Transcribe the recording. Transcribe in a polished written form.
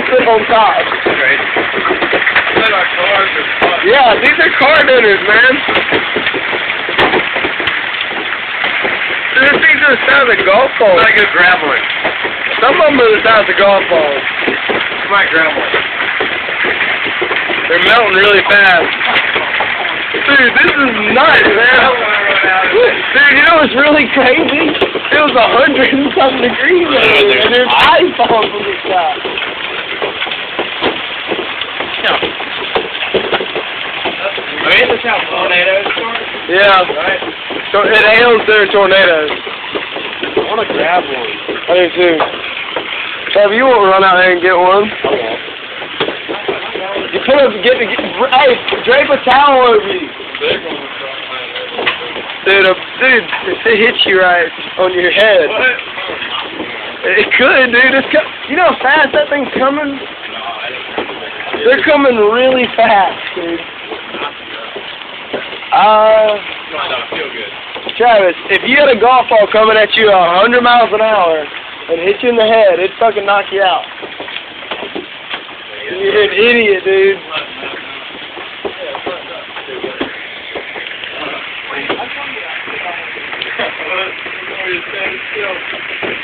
sit on top. Great. Yeah, these are car dinners, man. This thing's the size of golf balls. I could grab one. Some of them are the size of golf balls. I might grab one. They're melting really fast. Dude, this is nuts, man. Dude, you know what's really crazy? It was 100 and something degrees earlier, and there's ice falling from the sky. I mean, this is how tornadoes start. Yeah. Right? So it hails their tornadoes. I want to grab one. I do too. Have you won't run out there and get one? You put up, hey, drape a towel over you. Dude, if it hits you right on your head. What? It could, dude. You know how fast that thing's coming? They're coming really fast, dude. Might not feel good. Travis, if you had a golf ball coming at you 100 miles an hour and hit you in the head, it'd fucking knock you out. You're an idiot, dude. Still.